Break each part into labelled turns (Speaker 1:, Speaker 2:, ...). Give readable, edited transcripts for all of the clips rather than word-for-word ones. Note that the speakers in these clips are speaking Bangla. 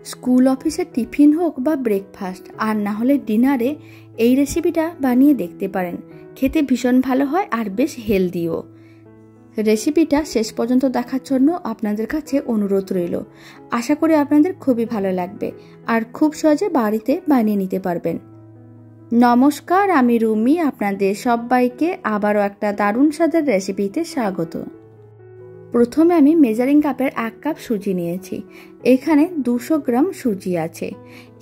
Speaker 1: স্কুল অফিসের টিফিন হোক বা ব্রেকফাস্ট আর না হলে ডিনারে এই রেসিপিটা বানিয়ে দেখতে পারেন। খেতে ভীষণ ভালো হয় আর বেশ হেলদিও। রেসিপিটা শেষ পর্যন্ত দেখার জন্য আপনাদের কাছে অনুরোধ রইল। আশা করি আপনাদের খুবই ভালো লাগবে আর খুব সহজে বাড়িতে বানিয়ে নিতে পারবেন। নমস্কার, আমি রুমি। আপনাদের সবাইকে আবারও একটা দারুণ স্বাদের রেসিপিতে স্বাগত। প্রথমে আমি মেজারিং কাপের 1 কাপ সুজি নিয়েছি। এখানে 200 গ্রাম সুজি আছে।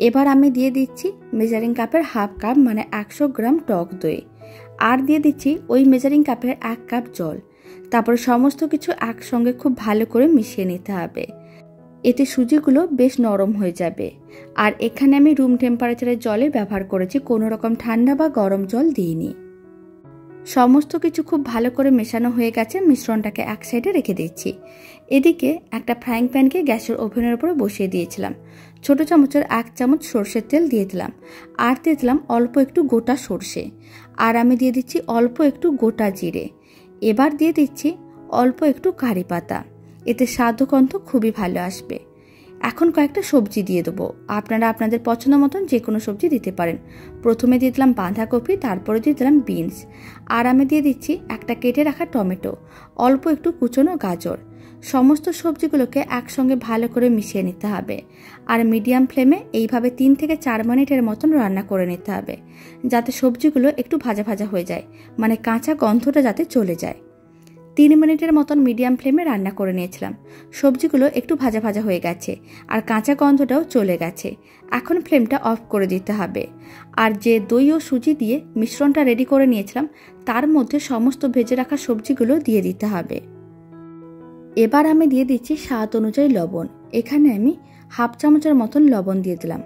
Speaker 1: এবার আমি দিয়ে দিচ্ছি মেজারিং কাপের 1/2 কাপ মানে 100 গ্রাম টক দই, আর দিয়ে দিচ্ছি ওই মেজারিং কাপের 1 কাপ জল। তারপর সমস্ত কিছু একসঙ্গে খুব ভালো করে মিশিয়ে নিতে হবে। এতে সুজিগুলো বেশ নরম হয়ে যাবে। আর এখানে আমি রুম টেম্পারেচারের জলে ব্যবহার করেছি, কোনো রকম ঠান্ডা বা গরম জল দিইনি। সমস্ত কিছু খুব ভালো করে মেশানো হয়ে গেছে। মিশ্রণটাকে এক সাইডে রেখে দিচ্ছি। এদিকে একটা ফ্রাইং প্যানকে গ্যাসের ওভেনের উপরে বসিয়ে দিয়েছিলাম। ছোট চামচের 1 চামচ সর্ষের তেল দিয়ে দিলাম, আর দিয়ে দিলাম অল্প একটু গোটা সর্ষে, আর আমি দিয়ে দিচ্ছি অল্প একটু গোটা জিরে। এবার দিয়ে দিচ্ছি অল্প একটু কারি পাতা। এতে স্বাদ ও গন্ধ খুবই ভালো আসবে। এখন কয়েকটা সবজি দিয়ে দেবো। আপনারা আপনাদের পছন্দ মতন যে কোনো সবজি দিতে পারেন। প্রথমে দিয়ে দিলাম বাঁধাকপি, তারপরে দিয়ে দিলাম বিনস, আর আমি দিয়ে দিচ্ছি একটা কেটে রাখা টমেটো, অল্প একটু কুচনো গাজর। সমস্ত সবজিগুলোকে একসঙ্গে ভালো করে মিশিয়ে নিতে হবে। আর মিডিয়াম ফ্লেমে এইভাবে 3 থেকে 4 মিনিটের মতন রান্না করে নিতে হবে, যাতে সবজিগুলো একটু ভাজা ভাজা হয়ে যায়, মানে কাঁচা গন্ধটা যাতে চলে যায়। 3 মিনিটের মতন মিডিয়াম ফ্লেমে রান্না করে নিয়েছিলাম। সবজিগুলো একটু ভাজা ভাজা হয়ে গেছে আর কাঁচা গন্ধটাও চলে গেছে। এখন ফ্লেমটা অফ করে দিতে হবে। আর যে দই ও সুজি দিয়ে মিশ্রণটা রেডি করে নিয়েছিলাম তার মধ্যে সমস্ত ভেজে রাখা সবজিগুলো দিয়ে দিতে হবে। এবার আমি দিয়ে দিচ্ছি স্বাদ অনুযায়ী লবণ। এখানে আমি 1/2 চামচের মতন লবণ দিয়ে দিলাম।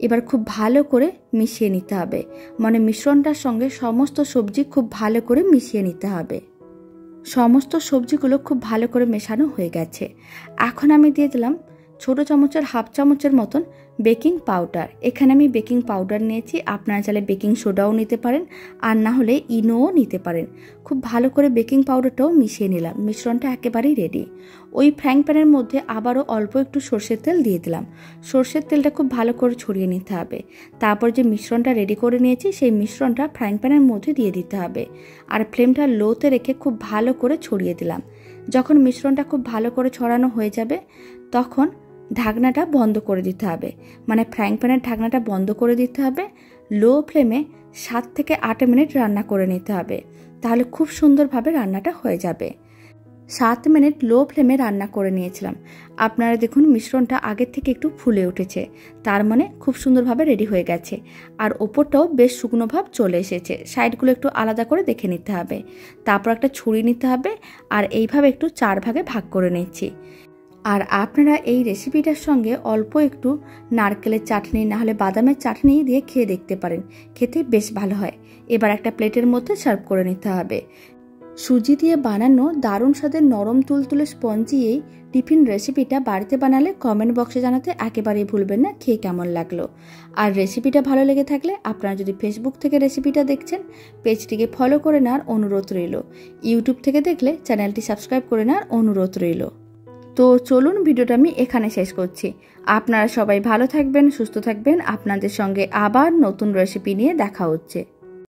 Speaker 1: এবার খুব ভালো করে মিশিয়ে নিতে হবে, মানে মিশ্রণটার সঙ্গে সমস্ত সবজি খুব ভালো করে মিশিয়ে নিতে হবে। সমস্ত সবজিগুলো খুব ভালো করে মেশানো হয়ে গেছে। এখন আমি দিয়ে দিলাম ছোট চামচের 1/2 চামচের মতন বেকিং পাউডার। এখানে আমি বেকিং পাউডার নিয়েছি। আপনারা চাইলে বেকিং সোডাও নিতে পারেন, আর না হলে ইনোও নিতে পারেন। খুব ভালো করে বেকিং পাউডারটাও মিশিয়ে নিলাম। মিশ্রণটা একেবারেই রেডি। ওই ফ্রাইং প্যানের মধ্যে আবারও অল্প একটু সর্ষের তেল দিয়ে দিলাম। সর্ষের তেলটা খুব ভালো করে ছড়িয়ে নিতে হবে। তারপর যে মিশ্রণটা রেডি করে নিয়েছি সেই মিশ্রণটা ফ্রাইং প্যানের মধ্যে দিয়ে দিতে হবে, আর ফ্লেমটা লোতে রেখে খুব ভালো করে ছড়িয়ে দিলাম। যখন মিশ্রণটা খুব ভালো করে ছড়ানো হয়ে যাবে তখন ঢাকনাটা বন্ধ করে দিতে হবে, মানে ফ্রাইং প্যানের ঢাকনাটা বন্ধ করে দিতে হবে। লো ফ্লেমে 7 থেকে 8 মিনিট রান্না করে নিতে হবে, তাহলে খুব সুন্দরভাবে রান্নাটা হয়ে যাবে। 7 মিনিট লো ফ্লেমে রান্না করে নিয়েছিলাম। আপনারা দেখুন মিশ্রণটা আগের থেকে একটু ফুলে উঠেছে, তার মানে খুব সুন্দরভাবে রেডি হয়ে গেছে। আর ওপরটাও বেশ শুকনো ভাব চলে এসেছে। সাইডগুলো একটু আলাদা করে দেখে নিতে হবে। তারপর একটা ছুরি নিতে হবে, আর এইভাবে একটু 4 ভাগে ভাগ করে নিচ্ছি। আর আপনারা এই রেসিপিটার সঙ্গে অল্প একটু নারকেলের চাটনি না হলে বাদামের চাটনি দিয়ে খেয়ে দেখতে পারেন, খেতে বেশ ভালো হয়। এবার একটা প্লেটের মধ্যে সার্ভ করে নিতে হবে। সুজি দিয়ে বানানো দারুণ স্বাদের নরম তুলতুলে স্পঞ্জি এই টিফিন রেসিপিটা বাড়িতে বানালে কমেন্ট বক্সে জানাতে একেবারেই ভুলবেন না খেয়ে কেমন লাগলো। আর রেসিপিটা ভালো লেগে থাকলে আপনারা যদি ফেসবুক থেকে রেসিপিটা দেখছেন পেজটিকে ফলো করে নেওয়ার অনুরোধ রইল। ইউটিউব থেকে দেখলে চ্যানেলটি সাবস্ক্রাইব করে নেওয়ার অনুরোধ রইল। তো চলুন ভিডিওটা আমি এখানে শেষ করছি। আপনারা সবাই ভালো থাকবেন, সুস্থ থাকবেন। আপনাদের সঙ্গে আবার নতুন রেসিপি নিয়ে দেখা হচ্ছে।